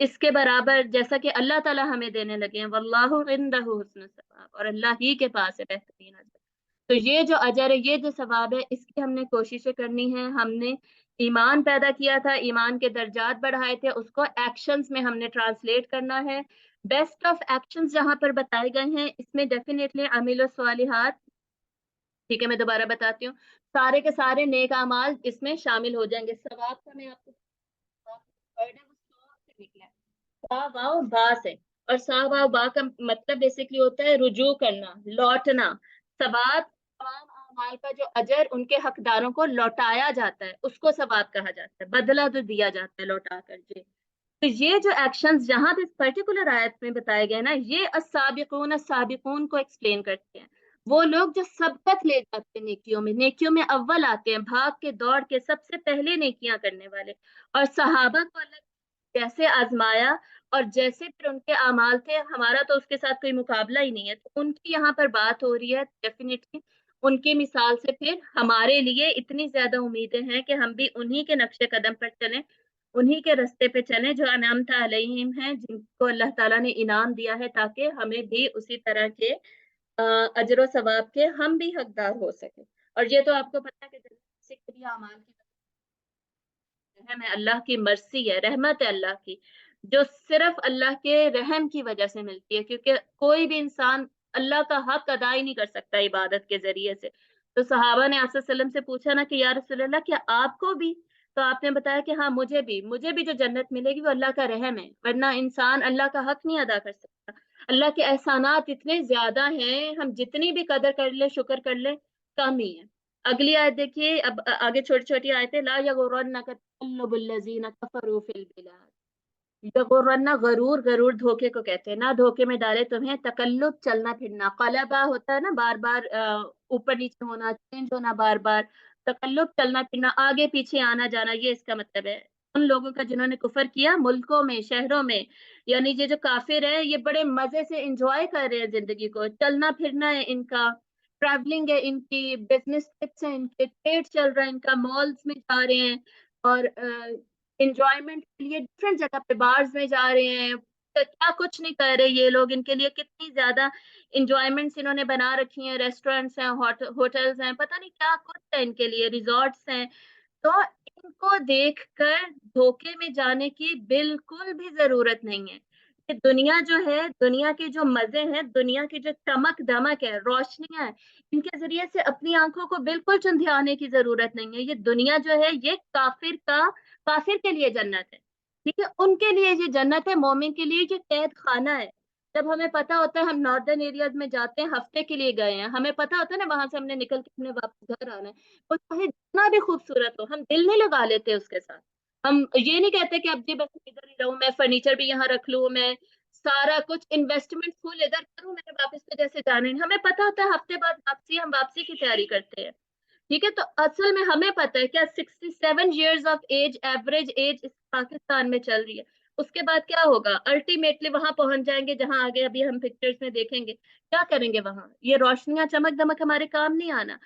اس کے برابر جیسا کہ اللہ تعالیٰ ہمیں دینے لگے ہیں، واللہ عندہ حسن الثواب، اور اللہ ہی کے پاس ہے بہترین اجر۔ تو یہ جو اجر ہے، یہ جو ثواب ہے، اس کی ہم نے کوششیں کرنی ہے۔ ہم نے ایمان پیدا کیا تھا، ایمان کے درجات بڑھائے تھے، اس کو ایکشنز میں ہم نے ٹرانسلیٹ کرنا ہے۔ بیسٹ آف ایکشنز جہاں پر بتائے گئے ہیں، اس میں ڈیفینیٹلی عامل الصالحات، ٹھیک ہے میں دوبارہ بتاتی ہوں، سارے کے سارے نیک اعمال اس میں شامل ہو جائیں گے۔ ثواب کا میں آپ کو ورڈ ہے وہ ثواب سے نکلا ہے، سا واو با سے، اور سا واو با کا مطلب بیسکلی ہوتا ہے رجوع کرنا، لوٹنا۔ ثواب تمام اعمال کا جو اجر ان کے حقداروں کو لوٹایا جاتا ہے، اس کو ثواب کہا جاتا ہے، بدلہ جو دیا جاتا ہے لوٹا کر جی۔ تو یہ جو ایکشنز جہاں پہ پرٹیکولر آیت میں بتائے گئے نا، یہ السابقون السابقون کو ایکسپلین کرتے ہیں۔ وہ لوگ جو سبقت لے جاتے ہیں نیکیوں میں اول آتے ہیں، بھاگ کے دوڑ کے سب سے پہلے نیکیاں کرنے والے۔ اور صحابہ کو اللہ جیسے آزمایا اور جیسے پھر ان کے اعمال تھے، ہمارا تو اس کے ساتھ کوئی مقابلہ ہی نہیں ہے، تو ان کی یہاں پر بات ہو رہی ہے ڈیفینیٹلی۔ ان کی مثال سے پھر ہمارے لیے اتنی زیادہ امیدیں ہیں کہ ہم بھی انہی کے نقش قدم پر چلیں، انہی کے رستے پہ چلیں جو انعمت علیہم ہیں، جن کو اللہ تعالیٰ نے انعام دیا ہے، تاکہ ہمیں بھی اسی طرح کے اجر و ثواب کے ہم بھی حقدار ہو سکیں۔ اور یہ تو آپ کو پتہ ہے کہ جنت سے بھی اعمال کی رحم ہے، اللہ کی مرضی ہے، رحمت ہے اللہ کی، جو صرف اللہ کے رحم کی وجہ سے ملتی ہے، کیونکہ کوئی بھی انسان اللہ کا حق ادا ہی نہیں کر سکتا عبادت کے ذریعے سے۔ تو صحابہ نے آپ صلی اللہ علیہ وسلم سے پوچھا نا کہ یا رسول اللہ کیا آپ کو بھی؟ تو آپ نے بتایا کہ ہاں مجھے بھی جو جنت ملے گی وہ اللہ کا رحم ہے، ورنہ انسان اللہ کا حق نہیں ادا کر سکتا۔ اللہ کے احسانات اتنے زیادہ ہیں، ہم جتنی بھی قدر کر لیں، شکر کر لیں، کم ہی ہے۔ اگلی آیت دیکھیے، اب آگے چھوٹی چھوٹی آیتیں، لا یغرنک تقلب الذین کفروا فی البلاد۔ یغرنا غرور دھوکے کو کہتے ہیں، نہ دھوکے میں ڈالے تمہیں، تقلب چلنا پھرنا، قلبہ ہوتا ہے نا بار بار اوپر نیچے ہونا، چینج ہونا بار بار، تقلب چلنا پھرنا، آگے پیچھے آنا جانا، یہ اس کا مطلب ہے۔ ان لوگوں کا جنہوں نے کفر کیا ملکوں میں، شہروں میں، یعنی یہ جو کافر ہے یہ بڑے مزے سے انجوائے کر رہے ہیں زندگی کو، چلنا پھرنا ہے ان کا، ٹریولنگ ہے ان کی، بزنس ٹرپس ہیں ان کے، ٹریڈ چل رہا ہے ان کا، مالز میں جا رہے ہیں، اور انجوائمنٹ کے لیے ڈفرینٹ جگہ پہ بارز میں جا رہے ہیں، کیا کچھ نہیں کر رہے یہ لوگ، ان کے لیے کتنی زیادہ انجوائمنٹس انہوں نے بنا رکھی ہیں، ریسٹورینٹس ہیں، ہوٹلز ہیں، پتہ نہیں کیا کچھ ہے ان کے لیے، ریزورٹس ہیں۔ تو ان کو دیکھ کر دھوکے میں جانے کی بالکل بھی ضرورت نہیں ہے۔ کہ دنیا جو ہے، دنیا کے جو مزے ہیں، دنیا کی جو چمک دمک ہے، روشنیاں ہیں، ان کے ذریعے سے اپنی آنکھوں کو بالکل چندھیانے کی ضرورت نہیں ہے۔ یہ دنیا جو ہے یہ کافر کے لیے جنت ہے، ٹھیک ہے، ان کے لیے یہ جنت ہے، مومن کے لیے یہ قید خانہ ہے۔ جب ہمیں پتا ہوتا ہے ہم ناردرن ایریاز میں جاتے ہیں، ہفتے کے لیے گئے ہیں، ہمیں پتا ہوتا ہے نا وہاں سے ہم نے نکل کے ہم نے واپس گھر آنا ہے، وہ چاہے جتنا بھی خوبصورت ہو، ہم دل نہیں لگا لیتے اس کے ساتھ۔ ہم یہ نہیں کہتے کہ اب جی بس ادھر ہی رہوں، میں فرنیچر بھی یہاں رکھ لوں، میں سارا کچھ انویسٹمنٹ فل ادھر کروں، میں نے واپس تو جیسے جانے نہیں۔ ہمیں پتا ہوتا ہے ہفتے بعد واپسی، ہم واپسی کی تیاری کرتے ہیں، ٹھیک ہے۔ تو اصل میں ہمیں پتا ہے کیا 67 years of age average age اس پاکستان میں چل رہی ہے، اس کے بعد کیا ہوگا؟ الٹیمیٹلی وہاں پہنچ جائیں گے جہاں آگے ابھی ہم پکچرز میں دیکھیں گے، کیا کریں گے وہاں؟ یہ روشنیاں چمک دمک ہمارے کام نہیں آنا،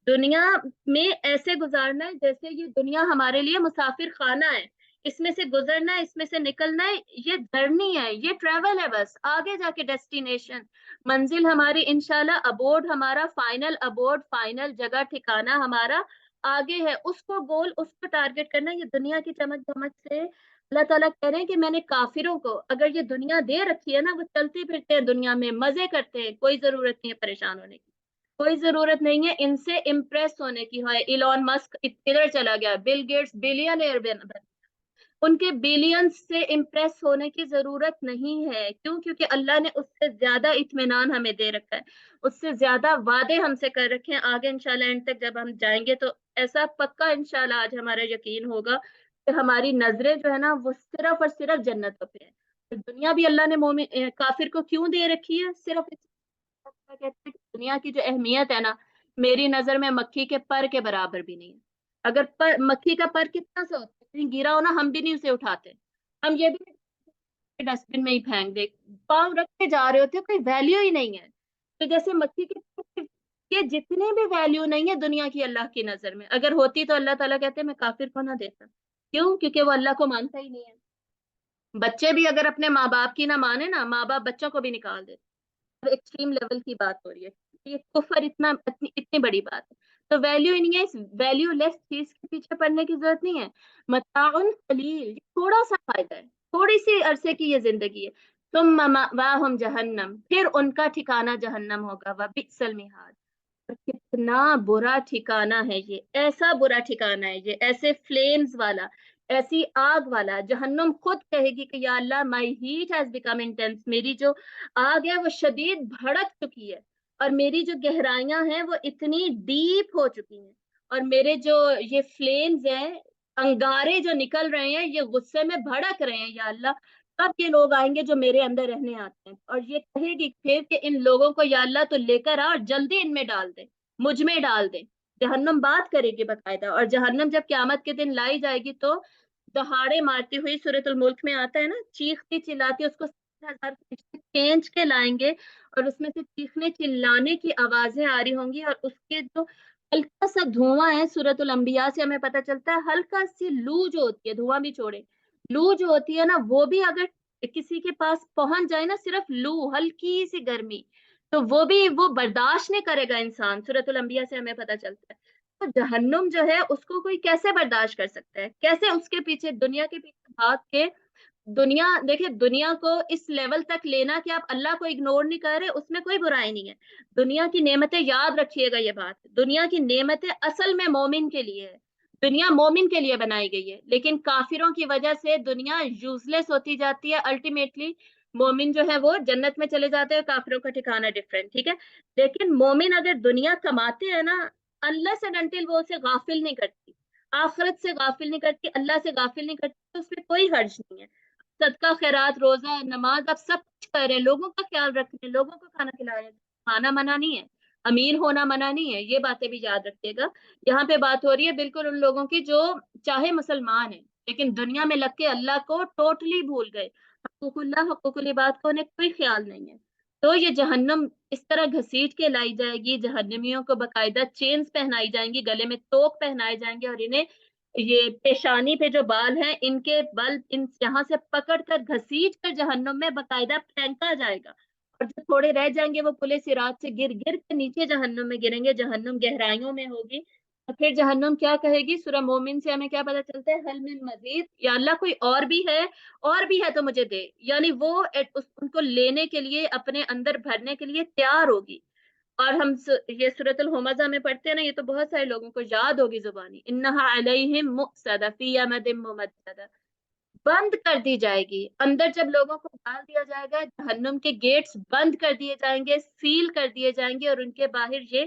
دنیا میں ایسے گزارنا ہے جیسے یہ دنیا ہمارے لیے مسافر خانہ ہے، اس میں سے گزرنا ہے، اس میں سے نکلنا ہے، یہ جرنی ہے، یہ ٹریول ہے، بس آگے جا کے ڈیسٹینیشن، منزل ہماری انشاءاللہ، ابورڈ ہمارا فائنل، ابورڈ فائنل جگہ ٹھکانا ہمارا آگے ہے، اس کو گول، اس کو ٹارگٹ کرنا۔ یہ دنیا کی چمک دمک سے اللہ تعالیٰ کہہ رہے ہیں کہ میں نے کافروں کو اگر یہ دنیا دے رکھی ہے نا، وہ چلتے پھرتے ہیں دنیا میں، مزے کرتے ہیں، کوئی ضرورت نہیں ہے پریشان ہونے کی، کوئی ضرورت نہیں ہے ان سے امپریس ہونے کی۔ ہے ایلون مسک ادھر چلا گیا، بل گیٹس بلین ایئر بن، ان کے بلینز سے امپریس ہونے کی ضرورت نہیں ہے، کیوں؟ کیونکہ اللہ نے اس سے زیادہ اطمینان ہمیں دے رکھا ہے، اس سے زیادہ وعدے ہم سے کر رکھے ہیں۔ آگے انشاءاللہ اینڈ تک جب ہم جائیں گے تو ایسا پکا انشاءاللہ آج ہمارا یقین ہوگا کہ ہماری نظریں جو ہے نا وہ صرف اور صرف جنتوں پہ ہے۔ دنیا بھی اللہ نے مومن کافر کو کیوں دے رکھی ہے؟ صرف کہتے ہیں کہ دنیا کی جو اہمیت ہے نا، میری نظر میں مکھی کے پر کے برابر بھی نہیں ہے۔ اگر مکھی کا پر کتنا سا ہوتا ہے، کہیں گرا ہو نا ہم بھی نہیں اسے اٹھاتے، ہم یہ بھی ڈسٹ بن میں ہی پھینک دے، پاؤں رکھ کے جا رہے ہوتے ہیں، کوئی ویلیو ہی نہیں ہے۔ تو جیسے مکھی کی یہ جتنے بھی ویلیو نہیں ہے دنیا کی اللہ کی نظر میں، اگر ہوتی تو اللہ تعالیٰ کہتے میں کافر کو نہ دیتا، کیوں؟ کیونکہ وہ اللہ کو مانتا ہی نہیں ہے۔ بچے بھی اگر اپنے ماں باپ کی نہ مانے نا، ماں باپ بچوں کو بھی نکال دیتے، ایکسٹریم لیول کی بات ہو رہی ہے، یہ کفر اتنی بڑی بات ہے۔ تو ویلیو ہی نہیں ہے، اس ویلیو لیس چیز کے پیچھے پڑنے کی ضرورت نہیں ہے۔ متاع قلیل، تھوڑا سا فائدہ ہے، تھوڑی سی عرصے کی یہ زندگی ہے۔ ثم مأواہم جہنم، پھر ان کا ٹھکانہ جہنم ہوگا، وبئس المہاد، اور کتنا برا ٹھکانہ ہے یہ، ایسا برا ٹھکانہ ہے یہ، ایسے فلیمز والا، ایسی آگ والا۔ جہنم خود کہے گی کہ یا اللہ مائی ہیٹ ہیز بیکم انٹینس، میری جو آگ ہے وہ شدید بھڑک چکی ہے، اور میری جو گہرائیاں ہیں وہ اتنی ڈیپ ہو چکی ہیں، اور میرے جو یہ فلیمز ہیں، انگارے جو نکل رہے ہیں، یہ غصے میں بھڑک رہے ہیں یا اللہ، کب یہ لوگ آئیں گے جو میرے اندر رہنے آتے ہیں؟ اور یہ کہے گی پھر کہ ان لوگوں کو یا اللہ تو لے کر آ اور جلدی ان میں ڈال دے، مجھ میں ڈال دے۔ جہنم بات کرے گی باقاعدہ، اور جہنم جب قیامت کے دن لائی جائے گی تو دہاڑے مارتی ہوئی، سورۃ الملک میں آتا ہے نا، چیختی چلاتی، اس کو 70,000 فرشتے کھینچ کے لائیں گے، اور اس میں سے چیخنے چلانے کی آوازیں آ رہی ہوں گی، اور اس کے جو ہلکا سا دھواں ہے، سورۃ الانبیاء سے ہمیں پتہ چلتا ہے، ہلکا سی لو جو ہوتی ہے، دھواں بھی چھوڑے، لو جو ہوتی ہے نا، وہ بھی اگر کسی کے پاس پہنچ جائے نا، صرف لو، ہلکی سی گرمی، تو وہ برداشت نہیں کرے گا انسان، سورۃ الانبیاء سے ہمیں پتہ چلتا ہے۔ تو جہنم جو ہے اس کو کوئی کیسے برداشت کر سکتا ہے؟ کیسے اس کے پیچھے، دنیا کے پیچھے بھاگ کے، دنیا دیکھیں، دنیا کو اس لیول تک لینا کہ آپ اللہ کو اگنور نہیں کر رہے، اس میں کوئی برائی نہیں ہے۔ دنیا کی نعمتیں، یاد رکھیے گا یہ بات، دنیا کی نعمتیں اصل میں مومن کے لیے ہے، دنیا مومن کے لیے بنائی گئی ہے، لیکن کافروں کی وجہ سے دنیا یوز لیس ہوتی جاتی ہے، الٹیمیٹلی مومن جو ہے وہ جنت میں چلے جاتے ہیں، کافروں کا ٹھکانہ ڈفرینٹ، ٹھیک ہے؟ لیکن مومن اگر دنیا کماتے ہیں نا، اللہ سے ڈنٹل وہ اسے غافل نہیں کرتی، آخرت سے غافل نہیں کرتی، اللہ سے غافل نہیں کرتی، تو اس میں کوئی حرج نہیں ہے۔ صدقہ، خیرات، روزہ، نماز، آپ سب کچھ کر رہے ہیں، لوگوں کا خیال رکھ رہے ہیں، لوگوں کو کھانا کھلا رہے ہیں، کھانا منع نہیں ہے، امیر ہونا منع نہیں ہے، یہ باتیں بھی یاد رکھیے گا۔ یہاں پہ بات ہو رہی ہے بالکل ان لوگوں کی جو چاہے مسلمان ہیں لیکن دنیا میں لگ کے اللہ کو ٹوٹلی بھول گئے، حقوق اللہ، حقوق العباد کو انہیں کوئی خیال نہیں ہے۔ تو یہ جہنم اس طرح گھسیٹ کے لائی جائے گی، جہنمیوں کو باقاعدہ چینز پہنائی جائیں گی، گلے میں توق پہنائے جائیں گے، اور انہیں یہ پیشانی پہ جو بال ہیں، ان کے بل یہاں سے پکڑ کر گھسیٹ کر جہنم میں باقاعدہ پھینکا جائے گا، اور جو تھوڑے رہ جائیں گے وہ پلے صراط سے گر گر کے نیچے جہنم میں گریں گے، جہنم گہرائیوں میں ہوگی۔ اور پھر جہنم کیا کہے گی؟ سورہ مومن سے ہمیں کیا پتا چلتا ہے؟ حل من مزید، یا اللہ کوئی اور بھی ہے تو مجھے دے، یعنی وہ ان کو لینے کے لیے، اپنے اندر بھرنے کے لیے تیار ہوگی۔ اور ہم یہ سورۃ الہمزہ میں پڑھتے ہیں نا، یہ تو بہت سارے لوگوں کو یاد ہوگی زبانی، انہا علیہم مؤصدہ فی امد ممددہ، بند کر دی جائے گی۔ اندر جب لوگوں کو ڈال دیا جائے گا، جہنم کے گیٹس بند کر دیے جائیں گے، سیل کر دیے جائیں گے، اور ان کے باہر یہ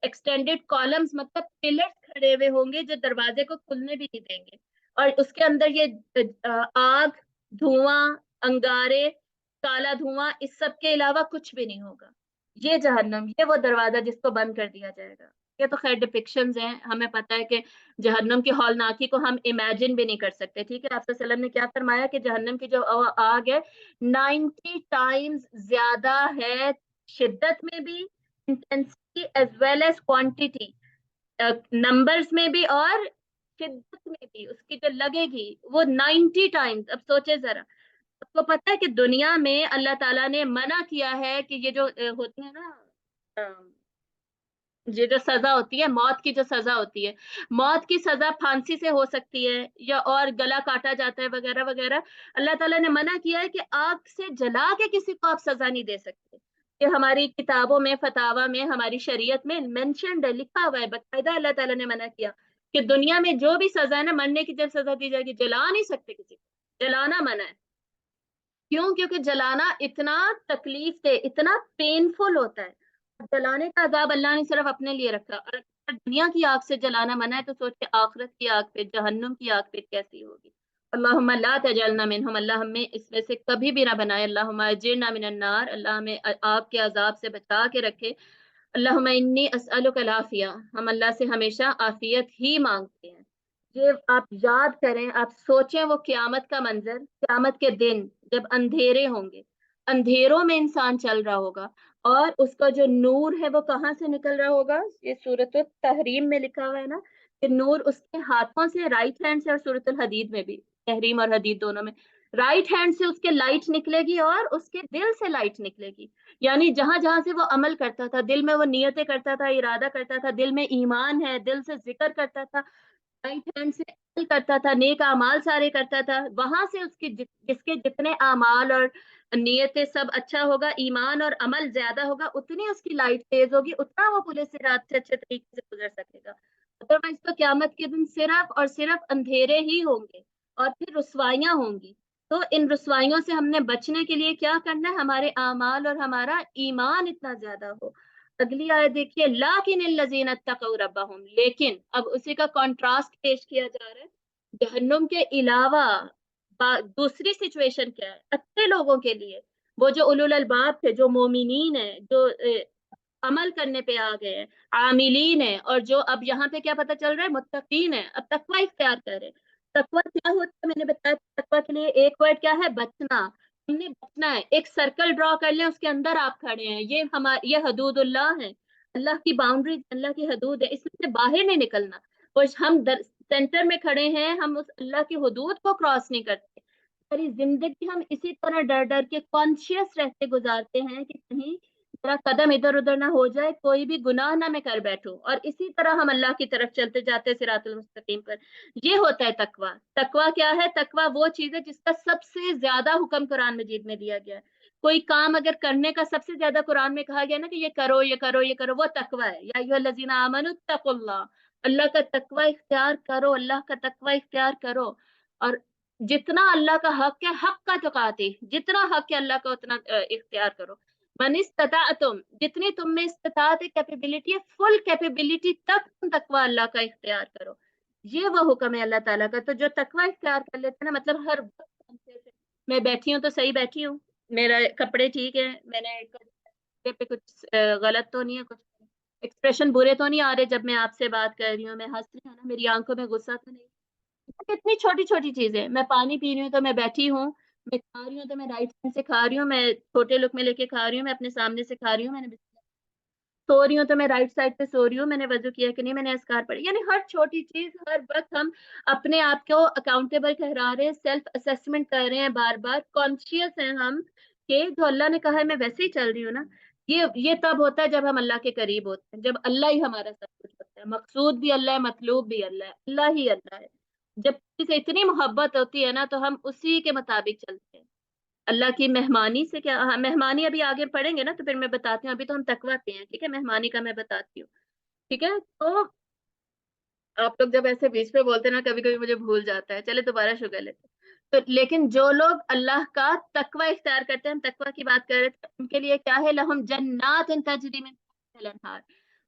ایکسٹینڈیڈ کالمز، مطلب پلرز کھڑے ہوئے ہوں گے جو دروازے کو کھلنے بھی نہیں دیں گے، اور اس کے اندر یہ آگ، دھواں، انگارے، کالا دھواں، اس سب کے علاوہ کچھ بھی نہیں ہوگا۔ یہ جہنم، یہ وہ دروازہ جس کو بند کر دیا جائے گا۔ یہ تو خیر ڈپکشنز ہیں، ہمیں پتہ ہے کہ جہنم کی ہولناکی کو ہم امیجن بھی نہیں کر سکتے، ٹھیک ہے؟ آپ صلی اللہ علیہ وسلم نے کیا فرمایا کہ جہنم کی جو آگ ہے 90 ٹائمز زیادہ ہے، شدت میں بھی، intensity as well as quantity, numbers میں بھی اور شدت میں بھی، اس کی جو لگے گی وہ 90 ٹائمز۔ اب سوچے ذرا، آپ کو پتہ ہے کہ دنیا میں اللہ تعالیٰ نے منع کیا ہے کہ یہ جو ہوتی ہے نا، یہ جو سزا ہوتی ہے، موت کی جو سزا ہوتی ہے، موت کی سزا پھانسی سے ہو سکتی ہے، یا اور گلا کاٹا جاتا ہے وغیرہ وغیرہ۔ اللہ تعالیٰ نے منع کیا ہے کہ آگ سے جلا کے کسی کو آپ سزا نہیں دے سکتے، یہ ہماری کتابوں میں، فتاوا میں، ہماری شریعت میں مینشنڈ ہے، لکھا ہوا ہے باقاعدہ، اللہ تعالیٰ نے منع کیا کہ دنیا میں جو بھی سزا ہے نا، مرنے کی جب سزا دی جائے گی، جلا نہیں سکتے کسی کو، جلانا منع ہے۔ کیوں؟ کیونکہ جلانا اتنا تکلیف دہ، اتنا پینفل ہوتا ہے، جلانے کا عذاب اللہ نے صرف اپنے لیے رکھا، اور اگر دنیا کی آگ سے جلانا منع ہے تو سوچے آخرت کی آگ پہ، جہنم کی آگ پہ کیسی ہوگی۔ اللہم لا تجعلنا منہم، اللہ ہمیں اس میں سے کبھی بھی نہ بنائے، اللہم اجرنا من النار، اللہ ہمیں آگ کے عذاب سے بچا کے رکھے۔ اللہم انی اسألک العافیہ، ہم اللہ سے ہمیشہ عافیت ہی مانگتے ہیں۔ یہ آپ یاد کریں، آپ سوچیں وہ قیامت کا منظر، قیامت کے دن جب اندھیرے ہوں گے، اندھیروں میں انسان چل رہا ہوگا، اور اس کا جو نور ہے وہ کہاں سے نکل رہا ہوگا؟ یہ سورۃ التحریم میں لکھا ہوا ہے نا کہ نور اس کے ہاتھوں سے، رائٹ ہینڈ سے، اور سورۃ الحدید میں بھی، تحریم اور حدید دونوں میں رائٹ ہینڈ سے اس کے لائٹ نکلے گی اور اس کے دل سے لائٹ نکلے گی. یعنی جہاں جہاں سے وہ عمل کرتا تھا، دل میں وہ نیتیں کرتا تھا، ارادہ کرتا تھا، دل میں ایمان ہے، دل سے ذکر کرتا تھا، رائٹ ہینڈ سے عمل کرتا تھا، نیک اعمال سارے کرتا تھا، وہاں سے اس کی جس کے جتنے اعمال اور نیتیں سب اچھا ہوگا، ایمان اور عمل زیادہ ہوگا، اتنی اس کی لائٹ تیز ہوگی، اتنا وہ پورے صراط سے اچھے طریقے سے گزر سکے گا. ادروائز تو قیامت کے دن صرف اور صرف اندھیرے ہی ہوں گے اور پھر رسوائیاں ہوں گی. تو ان رسوائیوں سے ہم نے بچنے کے لیے کیا کرنا ہے؟ ہمارے اعمال اور ہمارا ایمان اتنا زیادہ ہو. اگلی آیت دیکھیے، لاکن الذین اتقوا ربہم، لیکن اب اسی کا کنٹراسٹ پیش کیا جا رہا ہے. جہنم کے علاوہ دوسری سچویشن کیا ہے اچھے لوگوں کے لیے؟ وہ جو اولو الالباب تھے، جو مومنین ہیں، جو عمل کرنے پہ آ گئے ہیں، عاملین ہیں، اور جو اب یہاں پہ کیا پتہ چل رہا ہے؟ متقین ہیں، اب تقوی اختیار کر رہے ہیں. تقوی کیا ہوتا ہے؟ میں نے بتایا تقوی کے لیے ایک ورڈ کیا ہے؟ بچنا. ہم نے بچنا ہے. ایک سرکل ڈرا کر لیں، اس کے اندر آپ کھڑے ہیں، یہ حدود اللہ ہے، اللہ کی باؤنڈری، اللہ کی حدود ہے، اس میں سے باہر نہیں نکلنا. ہم سینٹر میں کھڑے ہیں، ہم اس اللہ کی حدود کو کراس نہیں کرتے. ساری زندگی ہم اسی طرح ڈر ڈر کے کانشیس رہتے گزارتے ہیں کہ کہیں میرا قدم ادھر ادھر نہ ہو جائے، کوئی بھی گناہ نہ میں کر بیٹھوں، اور اسی طرح ہم اللہ کی طرف چلتے جاتے ہیں صراط المستقیم پر. یہ ہوتا ہے تقوی. تقوی کیا ہے؟ تقوی وہ چیز ہے جس کا سب سے زیادہ حکم قرآن مجید میں دیا گیا ہے. کوئی کام اگر کرنے کا سب سے زیادہ قرآن میں کہا گیا نا کہ یہ کرو یہ کرو یہ کرو، وہ تقوی ہے. یا ایھا الذین آمنوا اتقوا اللہ، اللہ کا تقوی اختیار کرو، اللہ کا تقوی اختیار کرو. اور جتنا اللہ کا حق ہے، حق کا تقاتی، جتنا حق ہے اللہ کا اتنا اختیار کرو. من استطاعتم، جتنی تم میں استطاعت ہے، کیپیبلٹی ہے، فل کیپیبلٹی تک تم تقوی اللہ کا اختیار کرو. یہ وہ حکم ہے اللہ تعالیٰ کا. تو جو تقوی اختیار کر لیتے ہیں نا، مطلب ہر وقت میں بیٹھی ہوں تو صحیح بیٹھی ہوں، میرا کپڑے ٹھیک ہے، میں نے پہ کچھ غلط تو نہیں ہے، کچھ ایکسپریشن برے تو نہیں آ رہے جب میں آپ سے بات کر رہی ہوں، میں ہنس رہی ہوں نا، میری آنکھوں میں غصہ تو نہیں. اتنی چھوٹی چھوٹی چیزیں. میں پانی پی رہی ہوں تو میں بیٹھی ہوں، میں کھا رہی ہوں تو میں رائٹ ہینڈ سے کھا رہی ہوں، میں چھوٹے لک میں لے کے کھا رہی ہوں، میں اپنے سامنے سے کھا رہی ہوں، میں نے سو رہی ہوں تو میں رائٹ سائڈ پہ سو رہی ہوں، میں نے وضو کیا کہ نہیں، میں نے اذکار پڑھی. یعنی ہر چھوٹی چیز، ہر وقت ہم اپنے آپ کو اکاؤنٹیبل ٹھہرا رہے ہیں، سیلف اسیسمنٹ کر رہے ہیں، بار بار کانشیس ہیں ہم کہ جو اللہ نے کہا ہے میں ویسے ہی چل رہی ہوں نا. یہ تب ہوتا ہے جب ہم اللہ کے قریب ہوتے ہیں، جب اللہ ہی ہمارا سب کچھ ہوتا ہے. مقصود بھی اللہ ہے، مطلوب بھی اللہ ہے، اللہ ہی اللہ ہے. جب کسی سے اتنی محبت ہوتی ہے نا تو ہم اسی کے مطابق چلتے ہیں. اللہ کی مہمانی سے کیا، ہاں مہمانی ابھی آگے پڑھیں گے نا تو پھر میں بتاتی ہوں، ابھی تو ہم تقویٰ پہ ہیں. ٹھیک ہے، مہمانی کا میں بتاتی ہوں. ٹھیک ہے. تو آپ لوگ جب ایسے بیچ پہ بولتے ہیں نا، کبھی کبھی مجھے بھول جاتا ہے. چلے دوبارہ شروع کر لیتے ہیں. تو لیکن جو لوگ اللہ کا تقوی اختیار کرتے ہیں، ہم تقوی کی بات کر رہے تھے، ان کے لیے کیا ہے؟ لہم جنات تجری من تحتہا الانہار،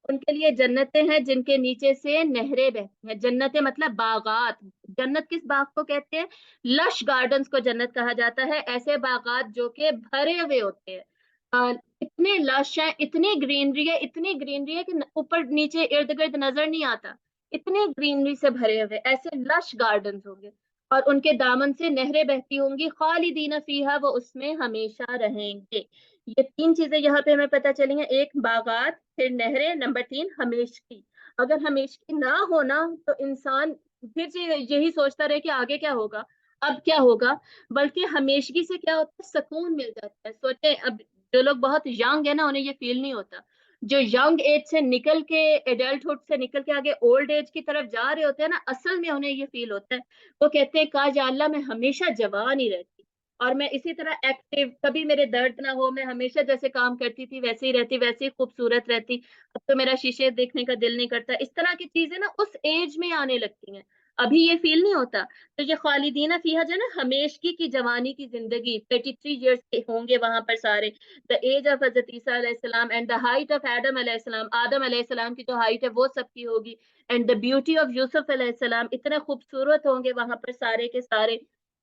ان کے لیے جنتیں ہیں جن کے نیچے سے نہریں بہتی ہیں. جنتیں مطلب باغات. جنت کس باغ کو کہتے ہیں؟ لش گارڈنز کو جنت کہا جاتا ہے. ایسے باغات جو کہ بھرے ہوئے ہوتے ہیں، اتنے لش ہیں، اتنی گرینری ہے کہ اوپر نیچے ارد گرد نظر نہیں آتا. اتنی گرینری سے بھرے ہوئے ایسے لش گارڈنز ہوں گے، اور ان کے دامن سے نہریں بہتی ہوں گی. خالدین فیہا، وہ اس میں ہمیشہ رہیں گے. یہ تین چیزیں یہاں پہ ہمیں پتہ چلیں گے. ایک باغات، پھر نہریں، نمبر 3 ہمیشگی. اگر ہمیشگی نہ ہونا تو انسان پھر سے یہی سوچتا رہے کہ آگے کیا ہوگا، اب کیا ہوگا. بلکہ ہمیشگی سے کیا ہوتا ہے؟ سکون مل جاتا ہے. سوچیں، اب جو لوگ بہت ینگ ہے نا، انہیں یہ فیل نہیں ہوتا. جو ینگ ایج سے نکل کے، ایڈلٹہڈ سے نکل کے آگے اولڈ ایج کی طرف جا رہے ہوتے ہیں نا، اصل میں انہیں یہ فیل ہوتا ہے. وہ کہتے ہیں کاش یا اللہ میں ہمیشہ جوان ہی رہتی اور میں اسی طرح ایکٹیو، کبھی میرے درد نہ ہو، میں ہمیشہ جیسے کام کرتی تھی ویسے ہی رہتی، ویسے ہی خوبصورت رہتی. اب تو میرا شیشے دیکھنے کا دل نہیں کرتا. اس طرح کی چیزیں نا اس ایج میں آنے لگتی ہیں، ابھی یہ فیل نہیں ہوتا. تو یہ خالدین فیہا جو ہے نا، ہمیشگی کی جوانی کی زندگی، 33 ایئرس کے ہوں گے وہاں پر سارے. دا ایج آف حضرت عیسیٰ علیہ السلام اینڈ دا ہائٹ آف آدم علیہ السلام، آدم علیہ السلام کی جو ہائٹ ہے وہ سب کی ہوگی. اینڈ دا بیوٹی آف یوسف علیہ السلام، اتنے خوبصورت ہوں گے وہاں پر سارے کے سارے.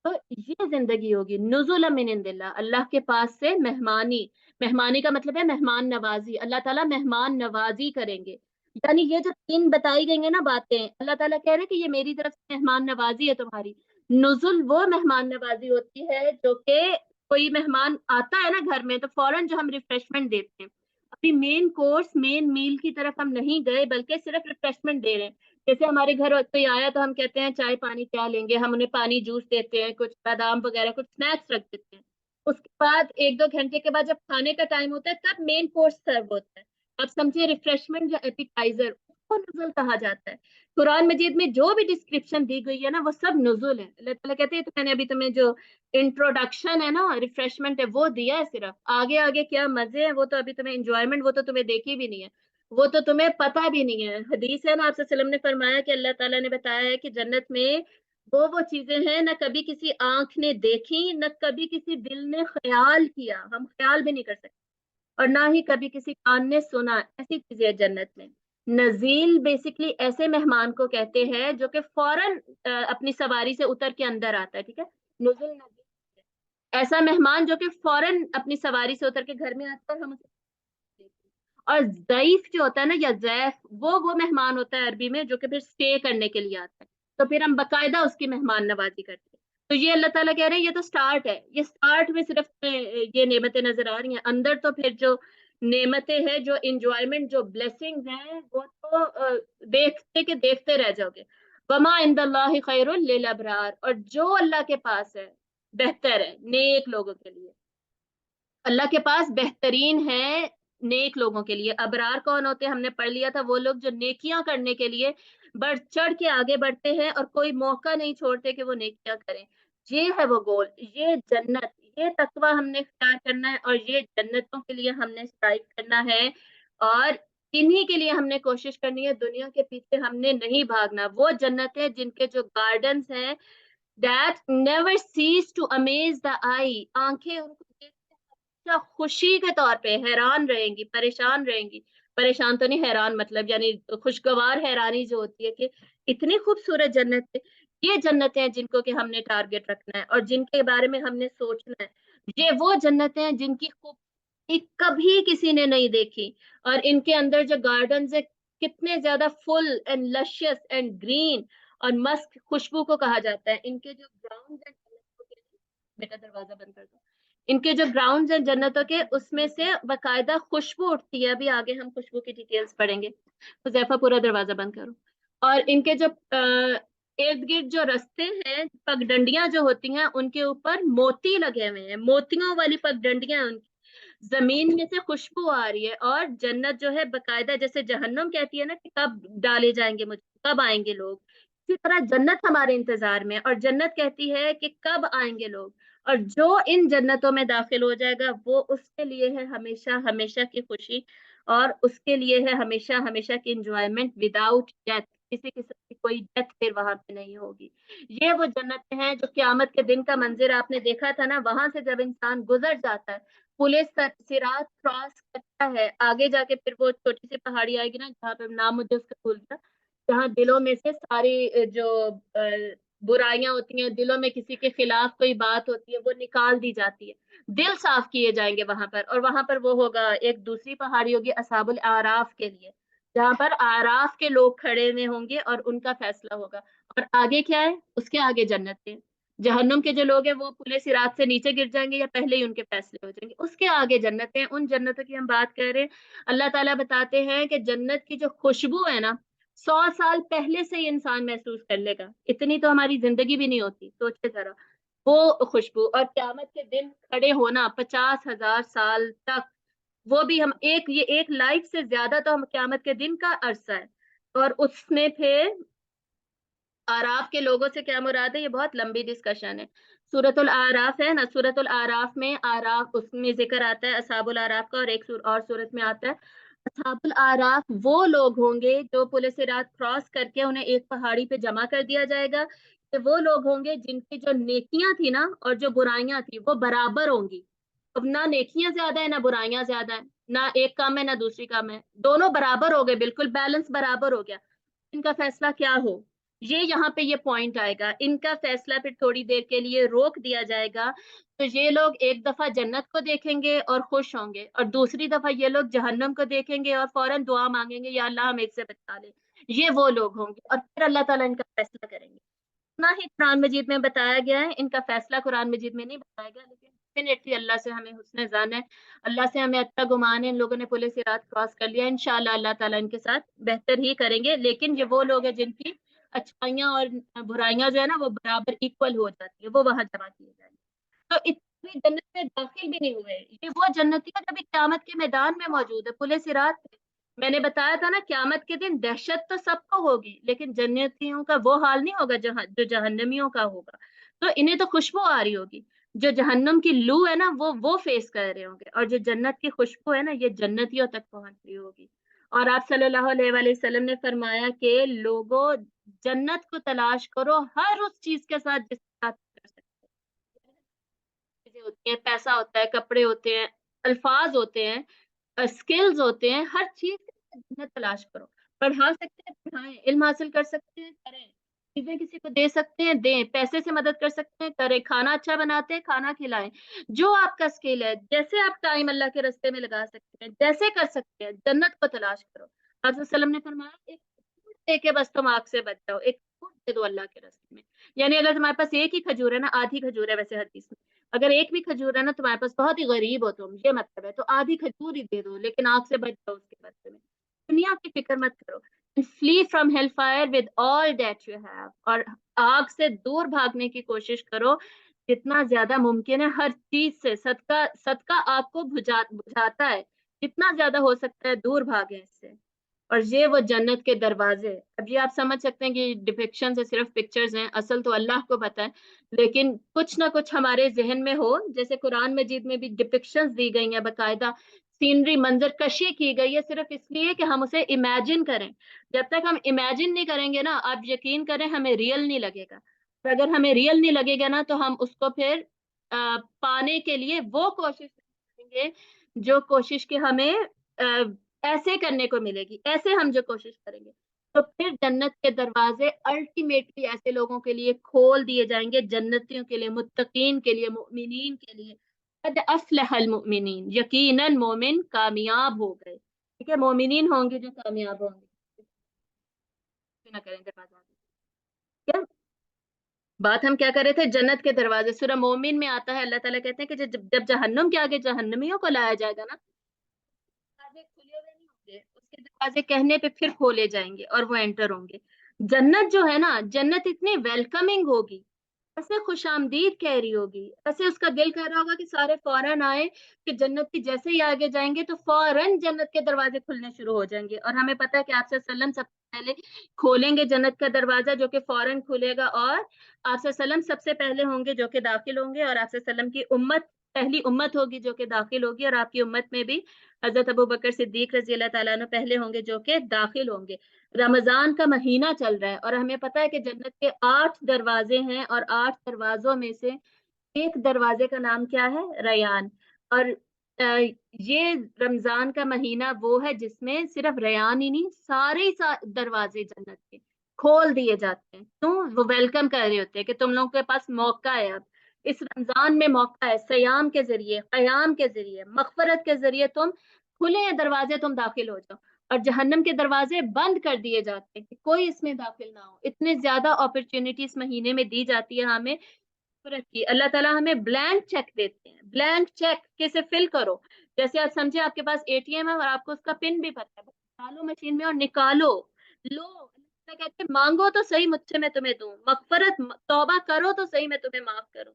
تو یہ زندگی ہوگی. نزلا من عند اللہ، اللہ کے پاس سے مہمانی. مہمانی کا مطلب ہے مہمان نوازی. اللہ تعالیٰ مہمان نوازی کریں گے. یعنی یہ جو تین بتائی گئی ہیں نا باتیں، اللہ تعالیٰ کہہ رہے ہیں کہ یہ میری طرف سے مہمان نوازی ہے تمہاری. نزل وہ مہمان نوازی ہوتی ہے جو کہ کوئی مہمان آتا ہے نا گھر میں تو فوراً جو ہم ریفریشمنٹ دیتے ہیں، ابھی مین کورس مین میل کی طرف ہم نہیں گئے بلکہ صرف ریفریشمنٹ دے رہے ہیں. جیسے ہمارے گھر کوئی آیا تو ہم کہتے ہیں چائے پانی کیا لیں گے, ہم انہیں پانی جوس دیتے ہیں, کچھ بادام وغیرہ کچھ اسنیکس رکھ دیتے ہیں. اس کے بعد 1-2 گھنٹے کے بعد جب کھانے کا ٹائم ہوتا ہے تب مین کورس سرو ہوتا ہے. اب سمجھے ریفریشمنٹ یا ایپیٹائزر اس کو نزل کہا جاتا ہے. قرآن مجید میں جو بھی ڈسکرپشن دی گئی ہے نا وہ سب نزول ہے. اللہ تعالیٰ کہتے ہیں تو میں نے ابھی تمہیں جو انٹروڈکشن ہے نا ریفریشمنٹ ہے وہ دیا ہے, صرف آگے آگے کیا مزے ہیں وہ تو ابھی تمہیں انجوائمنٹ وہ تو تمہیں دیکھی بھی نہیں ہے, وہ تو تمہیں پتا بھی نہیں ہے. حدیث ہے نا آپ صلی اللہ علیہ وسلم نے فرمایا کہ اللہ تعالیٰ نے بتایا ہے کہ جنت میں وہ چیزیں ہیں نہ کبھی کسی آنکھ نے دیکھی نہ کبھی کسی دل نے خیال کیا, ہم خیال بھی نہیں کر سکتے, اور نہ ہی کبھی کسی کان نے سنا. ایسی چیزیں جنت میں. نزیل بیسکلی ایسے مہمان کو کہتے ہیں جو کہ فوراً اپنی سواری سے اتر کے اندر آتا ہے, ٹھیک ہے. نزول نزیل ایسا مہمان جو کہ فوراً اپنی سواری سے اتر کے گھر میں آتا ہے, ہم اسے. اور ضعیف جو ہوتا ہے نا یا ضیف وہ مہمان ہوتا ہے عربی میں جو کہ پھر اسٹے کرنے کے لیے آتا ہے, تو پھر ہم باقاعدہ اس کی مہمان نوازی کرتے ہیں. تو یہ اللہ تعالیٰ کہہ رہے ہیں یہ تو سٹارٹ ہے, یہ سٹارٹ میں صرف یہ نعمتیں نظر آ رہی ہیں, اندر تو پھر جو نعمتیں ہیں جو انجوائمنٹ جو بلیسنگ ہیں وہ تو دیکھتے کہ دیکھتے رہ جاؤ گے. وما عند اللہ خیر للابرار, اور جو اللہ کے پاس ہے بہتر ہے نیک لوگوں کے لیے. اللہ کے پاس بہترین ہے نیک لوگوں کے لیے. ابرار کون ہوتے ہیں ہم نے پڑھ لیا تھا, وہ لوگ جو نیکیاں کرنے کے لیے بڑھ چڑھ کے آگے بڑھتے ہیں اور کوئی موقع نہیں چھوڑتے کہ وہ نیکیاں کریں. یہ ہے وہ گول, یہ جنت, یہ تقویٰ ہم نے اختیار کرنا ہے, اور یہ جنتوں کے لیے ہم نے اسٹرائیو کرنا ہے, اور انہی کے لیے ہم نے کوشش کرنی ہے. دنیا کے پیچھے ہم نے نہیں بھاگنا. وہ جنتیں جن کے جو گارڈنز ہیں that never cease to amaze the eye, آنکھیں ان کو دیکھ کے خوشی کے طور پہ حیران رہیں گی, پریشان رہیں گی. پریشان تو نہیں, حیران مطلب یعنی خوشگوار حیرانی جو ہوتی ہے کہ اتنی خوبصورت جنت. یہ جنتیں ہیں جن کو کہ ہم نے ٹارگٹ رکھنا ہے اور جن کے بارے میں ہم نے سوچنا ہے. یہ وہ جنتیں ہیں جن کی خوبصورتی کبھی کسی نے نہیں دیکھی, اور ان کے اندر جو گارڈنز ہے کتنے زیادہ فل اینڈ لشیس اینڈ گرین اور مسک خوشبو کو کہا جاتا ہے. ان کے جو گراؤنڈ ہیں بیٹا دروازہ بند کر دو, ان کے جو گراؤنڈز ہیں جنتوں کے اس میں سے باقاعدہ خوشبو اٹھتی ہے. ابھی آگے ہم خوشبو کی ڈیٹیلز پڑھیں گے. حذیفہ پورا دروازہ بند کرو. اور ان کے جو ارد گرد جو رستے ہیں, پگ ڈنڈیاں جو ہوتی ہیں ان کے اوپر موتی لگے ہوئے ہیں, موتیوں والی پگ ڈنڈیاں ان کی. زمین میں سے خوشبو آ رہی ہے, اور جنت جو ہے باقاعدہ جیسے جہنم کہتی ہے نا کہ کب ڈالے جائیں گے مجھے, کب آئیں گے لوگ, اسی طرح جنت ہمارے انتظار میں, اور جنت کہتی ہے کہ کب آئیں گے لوگ. اور جو ان جنتوں میں داخل ہو جائے گا وہ اس کے لیے ہے ہمیشہ ہمیشہ کی خوشی, اور اس کے لیے ہے ہمیشہ ہمیشہ کی انجوائمنٹ وداؤٹ ڈیتھ. کسی قسم کی کوئی ڈیتھ پھر وہاں پہ نہیں ہوگی. یہ وہ جنتیں ہیں جو قیامت کے دن کا منظر آپ نے دیکھا تھا نا, وہاں سے جب انسان گزر جاتا ہے, پولیس صراط کراس کرتا ہے, آگے جا کے پھر وہ چھوٹی سی پہاڑی آئے گی نا جہاں پہ نام مجھے اس کا بھول گیا, جہاں دلوں میں سے ساری جو برائیاں ہوتی ہیں, دلوں میں کسی کے خلاف کوئی بات ہوتی ہے وہ نکال دی جاتی ہے, دل صاف کیے جائیں گے وہاں پر. اور وہاں پر وہ ہوگا ایک دوسری پہاڑی ہوگی اصحاب الاعراف کے لیے, جہاں پر آراف کے لوگ کھڑے ہوئے ہوں گے اور ان کا فیصلہ ہوگا. اور آگے کیا ہے, اس کے آگے جنت ہے. جہنم کے جو لوگ ہیں وہ پورے صراط سے نیچے گر جائیں گے یا پہلے ہی ان کے فیصلے ہو جائیں گے. اس کے آگے جنت ہے. ان جنتوں کی ہم بات کر رہے ہیں. اللہ تعالیٰ بتاتے ہیں کہ جنت کی جو خوشبو ہے نا 100 سال پہلے سے ہی انسان محسوس کر لے گا. اتنی تو ہماری زندگی بھی نہیں ہوتی, سوچے ذرا وہ خوشبو. اور قیامت کے دن کھڑے ہونا 50,000 سال تک, وہ بھی ہم یہ ایک لائف سے زیادہ تو ہم قیامت کے دن کا عرصہ ہے. اور اس میں پھر آراف کے لوگوں سے کیا مراد ہے, یہ بہت لمبی ڈسکشن ہے. سورۃ الاعراف ہے نا, سورۃ الاعراف میں آراف اس میں ذکر آتا ہے اصحاب الاعراف کا, اور ایک اور سورت میں آتا ہے اصحاب الاعراف وہ لوگ ہوں گے جو پل صراط کراس کر کے انہیں ایک پہاڑی پہ جمع کر دیا جائے گا. کہ وہ لوگ ہوں گے جن کی جو نیکیاں تھی نا اور جو برائیاں تھی وہ برابر ہوں گی. اب نہ نیکیاں زیادہ ہے نہ برائیاں زیادہ ہے, نہ ایک کم ہے نہ دوسری کم ہے, دونوں برابر ہو گئے, بالکل بیلنس برابر ہو گیا. ان کا فیصلہ کیا ہو, یہ یہاں پہ یہ پوائنٹ آئے گا. ان کا فیصلہ پھر تھوڑی دیر کے لیے روک دیا جائے گا. تو یہ لوگ ایک دفعہ جنت کو دیکھیں گے اور خوش ہوں گے, اور دوسری دفعہ یہ لوگ جہنم کو دیکھیں گے اور فوراً دعا مانگیں گے یا اللہ ہم ایک سے بچا لے. یہ وہ لوگ ہوں گے, اور پھر اللہ تعالیٰ ان کا فیصلہ کریں گے. اتنا ہی قرآن مجید میں بتایا گیا ہے. ان کا فیصلہ قرآن مجید میں نہیں بتایا گیا, لیکن ڈیفینیٹلی اللہ سے ہمیں حسن ظن ہے، اللہ سے ہمیں اچھا گمان ہے، ان لوگوں نے پل صراط کراس کر لیا، انشاءاللہ اللہ تعالیٰ ان کے ساتھ بہتر ہی کریں گے، لیکن یہ وہ لوگ ہیں جن کی اچھائیاں اور برائیاں جو ہے نا وہ برابر ایکول ہو جاتی ہے، وہ وہاں جمع کیے جائیں گے۔ تو اتنی جنت میں داخل بھی نہیں ہوئے، یہ وہ جنتی ہے جو ابھی قیامت کے میدان میں موجود ہے، پل صراط پہ۔ میں نے بتایا تھا نا قیامت کے دن دہشت تو سب کو ہوگی، لیکن جنتیوں کا وہ حال نہیں ہوگا جو جہنمیوں کا ہوگا، تو انہیں تو خوشبو آ رہی ہوگی، جو جہنم کی لو ہے نا وہ فیس کر رہے ہوں گے، اور جو جنت کی خوشبو ہے نا یہ جنتیوں تک پہنچ رہی ہوگی۔ اور آپ صلی اللہ علیہ وآلہ وسلم نے فرمایا کہ لوگوں جنت کو تلاش کرو ہر اس چیز کے ساتھ جس کے ساتھ کر سکتے چیزیں ہوتی ہیں، پیسہ ہوتا ہے، کپڑے ہوتے ہیں، الفاظ ہوتے ہیں، اسکلز ہوتے ہیں، ہر چیز سے جنت تلاش کرو۔ پڑھا سکتے ہیں پڑھائیں، علم حاصل کر سکتے ہیں کریں، چیزیں کسی کو دے سکتے ہیں دیں، پیسے سے مدد کر سکتے ہیں کریں، کھانا اچھا بناتے ہیں کھانا کھلائیں، جو آپ کا اسکل ہے، جیسے آپ ٹائم اللہ کے راستے میں لگا سکتے ہیں، جیسے کر سکتے ہیں، جنت کو تلاش کرو۔ آپ صلی اللہ علیہ وسلم نے فرمایا ایک پھوٹ دے کے بس تم آگ سے بچ جاؤ، ایک پھوٹ دے دو اللہ کے راستے میں، یعنی اگر تمہارے پاس ایک ہی کھجور ہے نا، آدھی کھجور ہے ویسے حدیث میں، اگر ایک بھی کھجور ہے نا تمہارے پاس، بہت ہی غریب ہو تم، یہ مطلب ہے، تو آدھی کھجور ہی دے دو، لیکن آگ سے بچ جاؤ اس کے بدلے میں، دنیا کی فکر مت کرو، flee from hellfire with all that you have، اور آگ سے دور بھاگنے کی کوشش کرو جتنا زیادہ ممکن ہے، ہر چیز سے، صدقہ آگ کو بجھاتا ہے، جتنا زیادہ ہو سکتا ہے دور بھاگیں اس سے۔ اور یہ وہ جنت کے دروازے، اب یہ آپ سمجھ سکتے ہیں کہ ڈپکشن سے صرف پکچرز ہیں، اصل تو اللہ کو پتہ ہے، لیکن کچھ نہ کچھ ہمارے ذہن میں ہو، جیسے قرآن مجید میں بھی ڈپکشنز دی گئی ہیں، باقاعدہ سینری منظر کشی کی گئی ہے، صرف اس لیے کہ ہم اسے امیجن کریں۔ جب تک ہم امیجن نہیں کریں گے نا، آپ یقین کریں ہمیں ریئل نہیں لگے گا، اور اگر ہمیں ریئل نہیں لگے گا نا تو ہم اس کو پھر پانے کے لیے وہ کوشش کریں گے جو کوشش کی ہمیں ایسے کرنے کو ملے گی، ایسے ہم جو کوشش کریں گے، تو پھر جنت کے دروازے الٹیمیٹلی ایسے لوگوں کے لیے کھول دیے جائیں گے، جنتیوں کے لیے، متقین کے لیے، مؤمنین کے لیے۔ قد افلح المؤمنین، یقیناً مومن کامیاب ہو گئے، ٹھیک ہے، مومنین ہوں گے جو کامیاب ہوں گے۔ نہ کریں دروازہ کیا بات ہم کیا کر رہے تھے، جنت کے دروازے، سورہ مومن میں آتا ہے، اللہ تعالیٰ کہتے ہیں کہ جب جہنم کے آگے جہنمیوں کو لایا جائے گا نا، دروازے کھلے ہوئے نہیں ہوں گے، اس کے دروازے کہنے پہ پھر کھولے جائیں گے اور وہ انٹر ہوں گے۔ جنت جو ہے نا، جنت اتنی ویلکمنگ ہوگی، ایسے خوش آمدید کہہ رہی ہوگی، ایسے اس کا دل کہہ رہا ہوگا کہ سارے فوراً آئے، کہ جنتی جیسے ہی آگے جائیں گے تو فوراً جنت کے دروازے کھلنے شروع ہو جائیں گے، اور ہمیں پتہ ہے کہ آپ صلی اللہ علیہ وسلم سب سے پہلے کھولیں گے جنت کا دروازہ جو کہ فوراً کھلے گا، اور آپ صلی اللہ علیہ وسلم سب سے پہلے ہوں گے جو کہ داخل ہوں گے، اور آپ صلی اللہ علیہ وسلم کی امت پہلی امت ہوگی جو کہ داخل ہوگی، اور آپ کی امت میں بھی حضرت ابوبکر صدیق رضی اللہ تعالیٰ عنہ پہلے ہوں گے جو کہ داخل ہوں گے۔ رمضان کا مہینہ چل رہا ہے، اور ہمیں پتہ ہے کہ جنت کے 8 دروازے ہیں، اور 8 دروازوں میں سے ایک دروازے کا نام کیا ہے؟ ریان۔ اور یہ رمضان کا مہینہ وہ ہے جس میں صرف ریان ہی نہیں، سارے دروازے جنت کے کھول دیے جاتے ہیں، کیوں؟ وہ ویلکم کر رہے ہوتے ہیں کہ تم لوگوں کے پاس موقع ہے، اب اس رمضان میں موقع ہے، سیام کے ذریعے، قیام کے ذریعے، مغفرت کے ذریعے تم کھلے ہیں دروازے، تم داخل ہو جاؤ، اور جہنم کے دروازے بند کر دیے جاتے ہیں کہ کوئی اس میں داخل نہ ہو۔ اتنے زیادہ اپرچونٹی اس مہینے میں دی جاتی ہے ہمیں کی، اللہ تعالیٰ ہمیں بلینک چیک دیتے ہیں، بلینک چیک کیسے فل کرو، جیسے آپ سمجھے آپ کے پاس اے ٹی ایم ہے اور آپ کو اس کا پن بھی پتہ ہے، ڈالو مشین میں اور نکالو، لو، اللہ کہتے ہیں مانگو تو صحیح مجھ سے میں تمہیں دوں، مغفرت توبہ کرو تو صحیح میں تمہیں معاف کروں،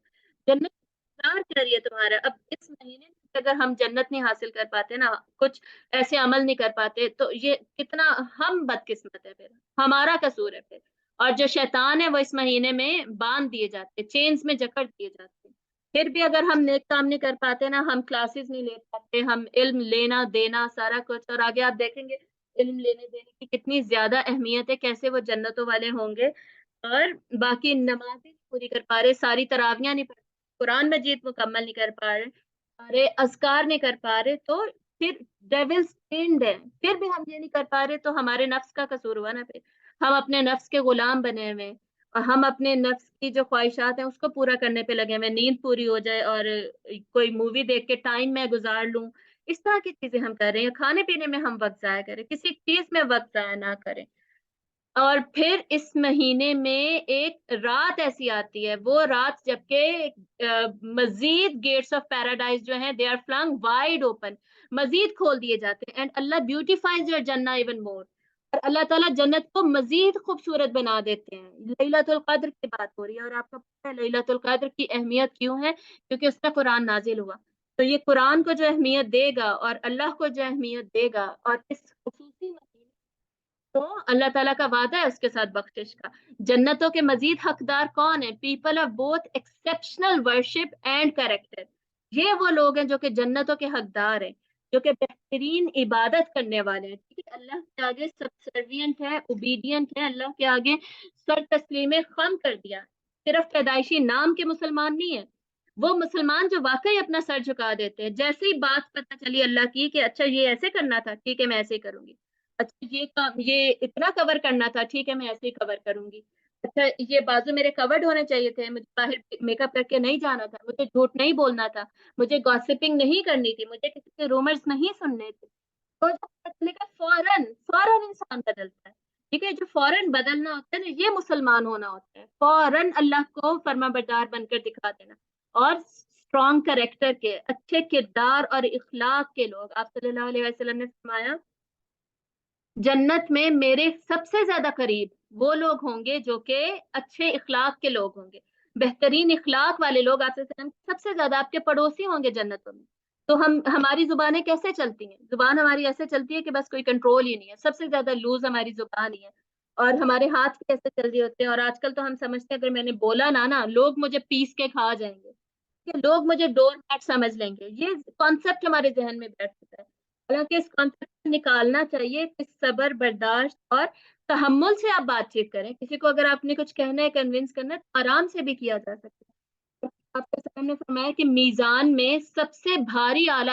جنت انتظار کر رہی ہے تمہارا۔ اب اس مہینے میں اگر ہم جنت نہیں حاصل کر پاتے نا، کچھ ایسے عمل نہیں کر پاتے، تو یہ کتنا ہم بدقسمت ہے، پھر ہمارا قصور ہے پھر۔ اور جو شیطان ہے وہ اس مہینے میں باندھ دیے جاتے، چینز میں جکڑ دیے جاتے، پھر بھی اگر ہم نیک کام نہیں کر پاتے نا، ہم کلاسز نہیں لے پاتے، ہم علم لینا دینا سارا کچھ، اور آگے آپ دیکھیں گے علم لینے دینے کی کتنی زیادہ اہمیت ہے، کیسے وہ جنتوں والے ہوں گے، اور باقی نمازیں نہیں پوری کر پا رہے، ساری تراویاں نہیں پڑھ، قرآن مجید مکمل نہیں کر پا رہے، سارے اذکار نہیں کر پا رہے، تو پھر ڈیولز ٹرینڈ ہے، پھر بھی ہم یہ نہیں کر پا رہے، تو ہمارے نفس کا قصور ہوا نا، پھر ہم اپنے نفس کے غلام بنے ہوئے، اور ہم اپنے نفس کی جو خواہشات ہیں اس کو پورا کرنے پہ لگے ہوئے، نیند پوری ہو جائے اور کوئی مووی دیکھ کے ٹائم میں گزار لوں، اس طرح کی چیزیں ہم کر رہے ہیں، کھانے پینے میں ہم وقت ضائع کریں، کسی چیز میں وقت ضائع نہ کریں۔ اور پھر اس مہینے میں ایک رات ایسی آتی ہے، وہ رات جبکہ مزید گیٹس آف پیراڈائز جو ہیں they are flung wide open, مزید کھول دیے جاتے ہیں، اینڈ اللہ بیوٹیفائز یور جنہ ایون مور، اور اللہ تعالیٰ جنت کو مزید خوبصورت بنا دیتے ہیں۔ لیلۃ القدر کی بات ہو رہی ہے، اور آپ کو پتہ ہے لیلۃ القدر کی اہمیت کیوں ہے؟ کیونکہ اس میں قرآن نازل ہوا، تو یہ قرآن کو جو اہمیت دے گا اور اللہ کو جو اہمیت دے گا، اور اس خصوصی مہینے تو اللہ تعالیٰ کا وعدہ ہے اس کے ساتھ بخشش کا۔ جنتوں کے مزید حقدار کون ہیں؟ People of both exceptional worship and character, یہ وہ لوگ ہیں جو کہ جنتوں کے حقدار ہیں، جو کہ بہترین عبادت کرنے والے ہیں، ٹھیک ہے، اللہ کے آگے سبسروینٹ ہے، اوبیڈینٹ ہے، اللہ کے آگے سر تسلیم خم کر دیا، صرف پیدائشی نام کے مسلمان نہیں ہے، وہ مسلمان جو واقعی اپنا سر جھکا دیتے ہیں، جیسے ہی بات پتہ چلی اللہ کی کہ اچھا یہ ایسے کرنا تھا، ٹھیک ہے میں ایسے ہی کروں گی، اچھا یہ کام یہ اتنا کور کرنا تھا، ٹھیک ہے میں ایسے ہی کور کروں گی، اچھا یہ بازو میرے کورڈ ہونے چاہیے تھے، مجھے باہر میک اپ کر کے نہیں جانا تھا، مجھے جھوٹ نہیں بولنا تھا، مجھے گاسپنگ نہیں کرنی تھی، مجھے کسی کے رومرز نہیں سننے تھے، تو جب بدلنے کا فوراً فوراً انسان بدلتا ہے، ٹھیک ہے، جو فوراً بدلنا ہوتا ہے نا یہ مسلمان ہونا ہوتا ہے، فوراً اللہ کو فرما بردار بن کر دکھا دینا، اور اسٹرانگ کریکٹر کے، اچھے کردار اور اخلاق کے لوگ، آپ صلی اللہ علیہ وسلم نے فرمایا جنت میں میرے سب سے زیادہ قریب وہ لوگ ہوں گے جو کہ اچھے اخلاق کے لوگ ہوں گے، بہترین اخلاق والے لوگ آپ سے سب سے زیادہ آپ کے پڑوسی ہوں گے جنتوں میں۔ تو ہماری زبانیں کیسے چلتی ہیں؟ زبان ہماری ایسے چلتی ہے کہ بس کوئی کنٹرول ہی نہیں ہے، سب سے زیادہ لوز ہماری زبان ہی ہے، اور ہمارے ہاتھ کیسے چل رہے ہوتے ہیں، اور آج کل تو ہم سمجھتے ہیں اگر میں نے بولا نا لوگ مجھے پیس کے کھا جائیں گے، کہ لوگ مجھے ڈور میٹ سمجھ لیں گے، یہ کانسیپٹ ہمارے ذہن میں بیٹھ چکا ہے، حالانکہ اس کانسیپٹ کو نکالنا چاہیے کہ صبر، برداشت اور تحمل سے آپ بات چیت کریں، کسی کو اگر آپ نے کچھ کہنا ہے، کنونس کرنا ہے تو آرام سے بھی کیا جا سکتا ہے۔ آپ کے سامنے فرمایا کہ میزان میں سب سے بھاری آلہ